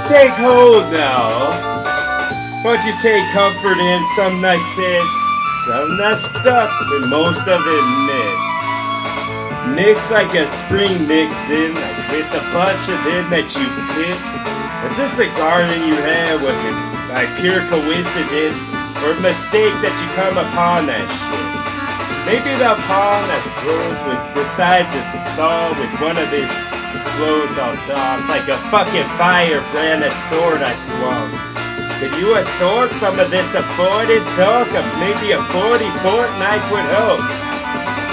take hold now. Won't you take comfort in some nice hit, some nice stuff with most of it mixed. Mixed like a spring mixing, like with a bunch of them that you picked. Was this a garden you had? Was it by pure coincidence or a mistake that you come upon that shit? Maybe the pawn that grows would decide to thaw with one of his clothes I'll toss, like a fucking fire-branded sword I swung. Could you assort some of this afforded talk of maybe a 40 fortnights would help?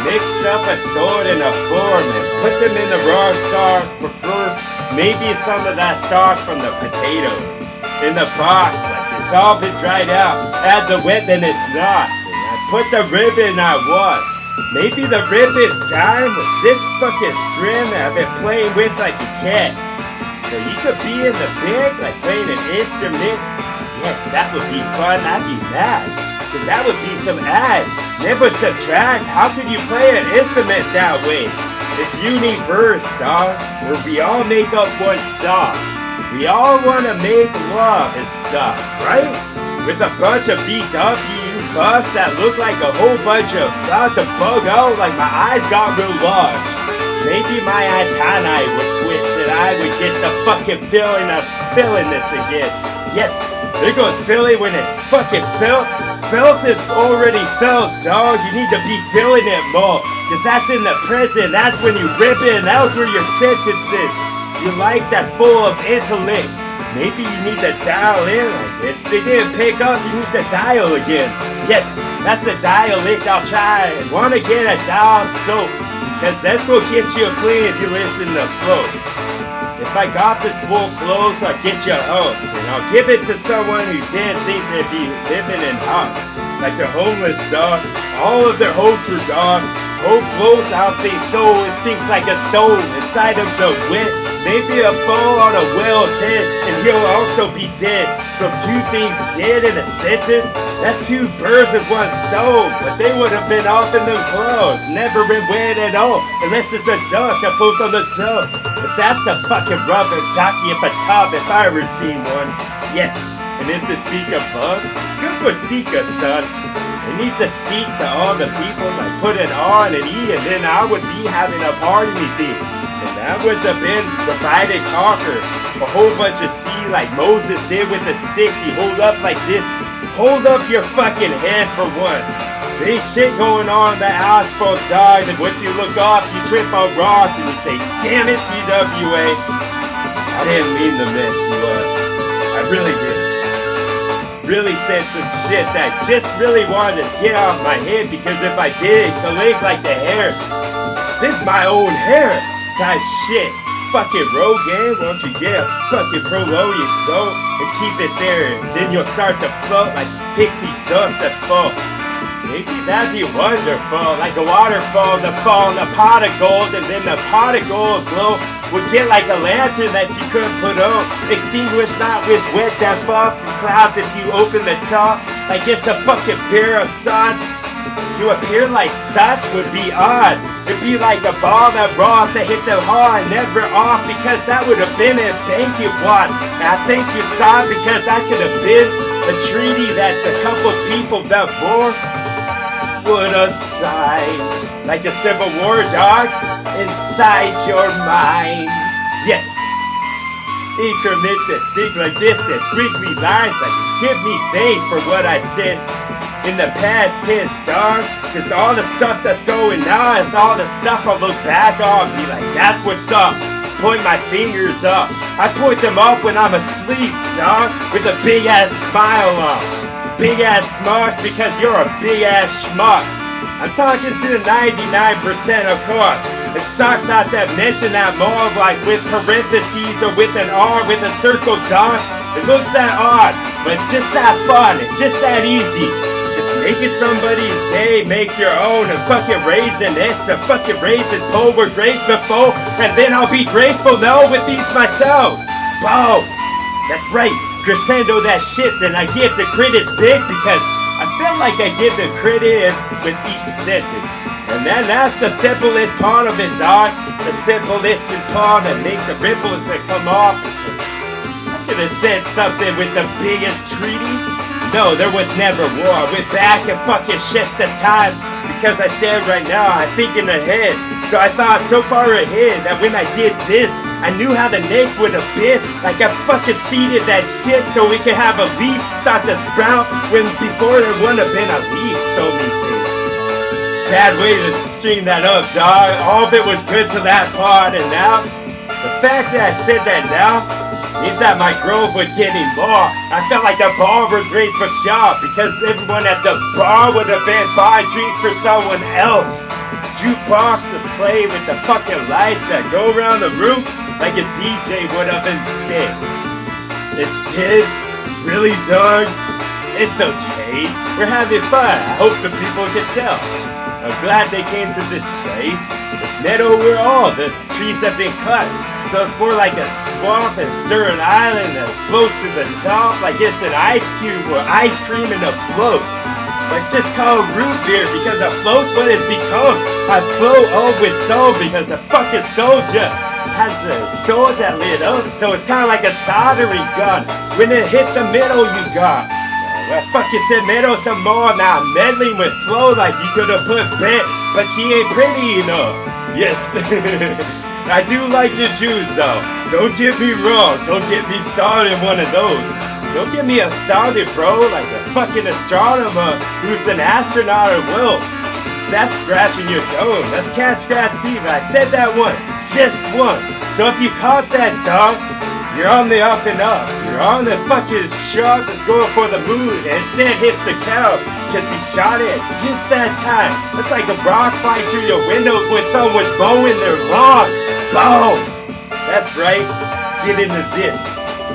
Mixed up a sword and a form and put them in the raw starch, prefer maybe some of that starch from the potatoes. In the box, like it's all been dried out, add the wet then it's not. And I put the ribbon I want. Maybe the ribbon time was this fucking string that I've been playing with like a cat. So you could be in the big, like playing an instrument. Yes, that would be fun, I'd be mad. Cause that would be some ad. Never subtract, how could you play an instrument that way? It's universe, dog, where we all make up one song. We all wanna make love and stuff, right? With a bunch of BW busts that look like a whole bunch of about to bug out, like my eyes got real large. Maybe my antennae would twitch and I would get the fucking feeling of feeling this again. Yes, there goes Philly when it's fucking felt. Felt is already felt, dog. You need to be feeling it more. Cause that's in the present. That's when you rip it. That's where your sentence is. You like that full of intellect. Maybe you need to dial in. Like if they didn't pick up, you need to dial again. Yes, that's the dialect I'll try. I wanna get a dial soap. Cause that's what gets you clean if you listen to flow. If I got this full clothes, I'll get you a house. And I'll give it to someone who didn't think they'd be living in house. Like the homeless, dog. All of their hopes are gone. Hope flows out their soul. It sinks like a stone inside of the wet. Maybe a fall on a whale's head, and he'll also be dead. So two things dead in a sentence, that's two birds with one stone. But they would have been off in them clothes, never been wet at all, unless it's a duck that floats on the tub. But that's a fucking rubber ducky if a tub, if I ever seen one. Yes, and if the speaker bugs, good for speaker, son. They need to speak to all the people, like put an R and an E, and then I would be having a party thing. And that was a been divide and conquer. A whole bunch of sea like Moses did with a stick. He hold up like this. Hold up your fucking head for once. There ain't shit going on the asphalt, dog. And once you look off, you trip on rock and you say, damn it, TWA. I didn't mean to mess you up. I really did. Really said some shit that just really wanted to get off my head, because if I did, collect like the hair. This is my own hair. Type shit. Fucking Rogan, won't you get a fucking prolong your soul and keep it there, and then you'll start to float like pixie dust that fall. Maybe that'd be wonderful, like a waterfall that fall in a pot of gold, and then the pot of gold glow would get like a lantern that you couldn't put out, extinguished not with wet that fall from clouds if you open the top, like it's a fucking pair of socks. To appear like such would be odd. It'd be like a ball that rocked to hit the hard, never off, because that would have been a thank you one. And I thank you, son, because that could have been a treaty that the couple people that bore would have signed. Like a civil war, dog, inside your mind. Yes. Increment that stick like this and sweetly lines like give me thanks for what I said in the past tense, dog. Cause all the stuff that's going on is all the stuff I look back on, be like, that's what's up. Point my fingers up. I point them up when I'm asleep, dog, with a big ass smile on. Big ass smarts because you're a big ass schmuck. I'm talking to the 99%, of course. It sucks out that mention that more like with parentheses or with an R with a circle, dog. It looks that odd, but it's just that fun. It's just that easy. Just making somebody's day, make your own, and fucking raising this, and fucking raising forward grace before, and then I'll be graceful now with these myself. Boom. That's right. Crescendo that shit, then I give the credits big because I feel like I give the credit with each sentence. And then that's the simplest part of it, dog. The simplest part that makes the ripples that come off. I Could have said something with the biggest treaty. No, there was never war. I went back and fucking shift the time. Because I stand right now, I'm thinking ahead. So I thought so far ahead that when I did this, I knew how the next would have been. Like I fucking seeded that shit so we could have a leaf start to sprout when before there wouldn't have been a leaf. So many things. Bad way to string that up, dog. All of it was good to that part, and now the fact that I said that now means that my growth was getting more. I felt like the bar was raised for sure because everyone at the bar would have been buying drinks for someone else. Jukebox to play with the fucking lights that go around the room like a DJ would have instead. Instead, really, dog? It's okay. We're having fun. I hope the people can tell. I'm glad they came to this place. This meadow we're all. The trees have been cut. So it's more like a swamp and certain island that floats to the top like it's an ice cube or ice cream in a float. Like just call root beer because a float's what it's become. I float all with soul because a fucking soldier has the sword that lit up. So it's kind of like a soldering gun. When it hit the middle you got. I fucking said middle some more now. I'm meddling with flow like you could have put bet, but she ain't pretty enough. Yes. I do like your Jews though. Don't get me wrong. Don't get me started one of those. Don't get me started, bro, like a fucking astronomer who's an astronaut or will. That's scratching your dome. That's cat scratch fever. I said that one. Just one. So if you caught that, dog, you're on the up and up. You're on the fucking shark that's going for the moon and instead hits the cow because he shot it just that time. That's like a rock flying through your window when someone was mowing their lawn. Boom! That's right. Get into this.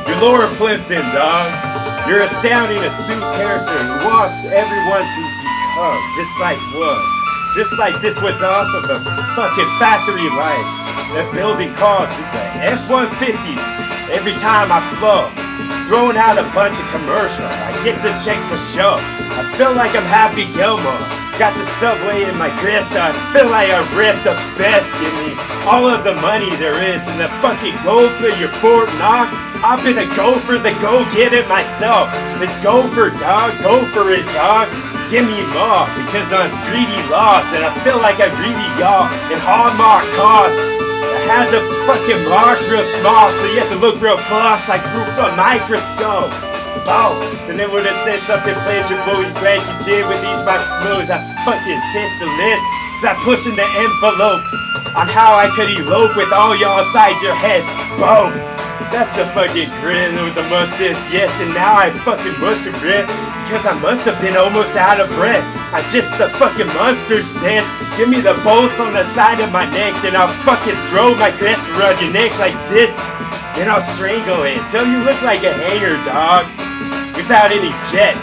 You're Laura Plimpton, dog. You're astounding, astute character who wants everyone to become just like one. Just like this was off of a fucking factory line. That building cars is the F-150s every time I flow. Throwing out a bunch of commercials. I get the check for sure. I feel like I'm Happy Gilmore. Got the subway in my dress, so I feel like I rip the best. Give me all of the money there is in the fucking go for your Fort Knox. I've been a gopher the go get it myself. It's gopher, dog. Go for it, dog. Give me more because I'm greedy lost and I feel like I'm greedy, y'all. In Hallmark cars, I had the fucking marks real small, so you have to look real close like through a microscope. Boom! And then would have said something pleasurable you glad you did with these my flows. I fucking test the list, cause I'm pushing the envelope on how I could elope with all y'all inside your heads. Boom! That's the fucking grin with the mustache, yes, and now I fucking must have grin because I must have been almost out of breath. I just the fucking mustard stand. Give me the bolts on the side of my neck, then I'll fucking throw my dress around your neck like this, then I'll strangle it till you look like a hanger, dog, without any jet.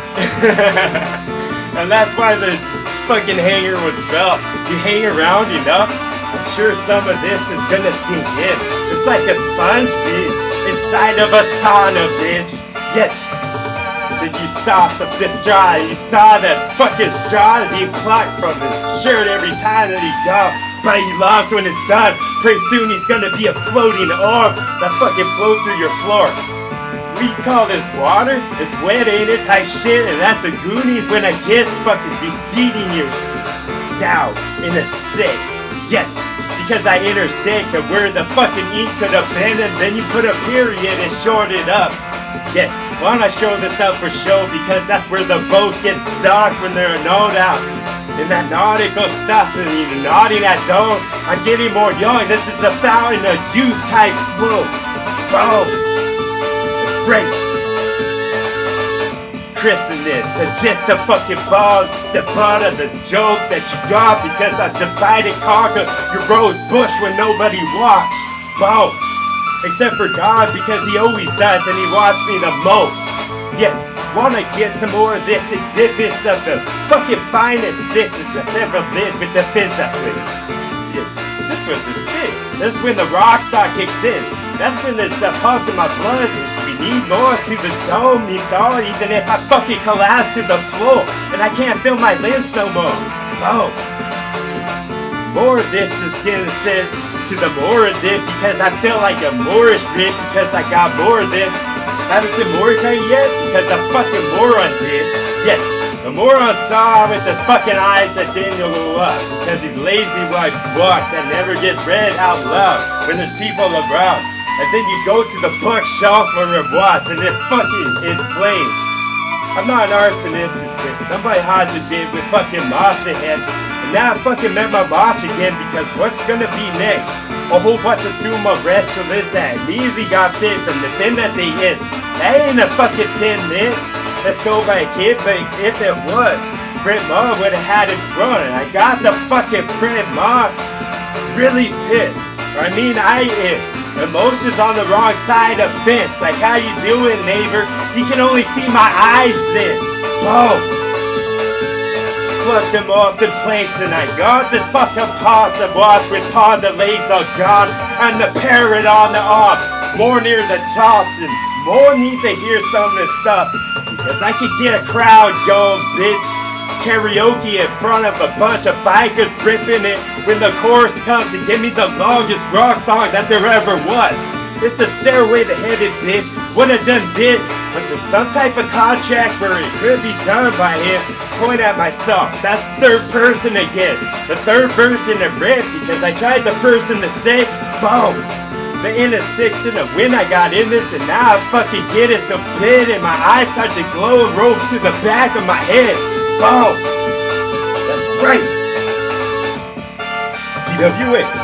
And that's why the fucking hanger was built. You hang around enough, I'm sure some of this is gonna sink in. It's like a sponge, bitch, inside of a sauna, bitch. Yes. Did you saw some this straw? You saw that fucking straw being plucked from his shirt every time that he goes. But he loves when it's done. Pretty soon he's gonna be a floating orb that fucking float through your floor. We call this water. It's wet, ain't it? Type shit, and that's the Goonies when I get fucking defeating you down in a sick. Yes, because I intersect where the fucking ink could have been, and then you put a period and short it up. Yes, why don't I show this up for show? Because that's where the boats get dark when they're gnawed out. In that nautical stuff, and you're nodding that dome. I'm getting more young. This is a fountain of youth type flow. Boom. It's great. Christen this. It's just a fucking ball. The butt of the joke that you got because I divide and conquer your rose bush when nobody walks. Boom. Except for God because he always does and he watched me the most. Yes, wanna get some more of this exhibits of the fucking finest dishes that's ever lived with the fins up with. Yes, this was the shit. This is when the rock star kicks in. That's when the stuff pumps in my blood. We need more to the dome, me thought, even if I fucking collapse to the floor and I can't feel my limbs no more. Oh. More of this is getting sent to the more of it because I feel like a Moorish bitch because I got more of this. Haven't seen Mordecai yet? Because the fucking moron did. Yes, the moron saw with the fucking eyes that Daniel blew up. Because he's lazy like book that never gets read out loud when there's people around. And then you go to the bookshelf for revoice and it fucking inflames. I'm not an arsonist, it's just somebody had to deal with fucking Masha head. And now I fucking met my Masha again because what's gonna be next? A whole bunch of sumo wrestlers that immediately got fit from the thing that they is. That ain't a fucking pin, man. That's sold by a kid, but if it was, Fred Meyers would have had it running. I got the fucking Fred Meyers really pissed. I mean, I is. Emotions on the wrong side of fence. Like, how you doing, neighbor? You can only see my eyes then. Whoa. Flushed him off the place and I got the fucking paws of wash with paw the legs are gone and the parrot on the arm. More near the tops and more need to hear some of this stuff. Because I could get a crowd going, bitch. Karaoke in front of a bunch of bikers ripping it when the chorus comes and give me the longest rock song that there ever was. It's the Stairway to Heaven, bitch. What I done did under some type of contract where it could be done by him. Point at myself. That's third person again. The third person to rip because I tried the person to say, boom. The inner six and the win I got in this and now I fucking get it so big and my eyes start to glow and roll to the back of my head. Boom! That's right! TWA.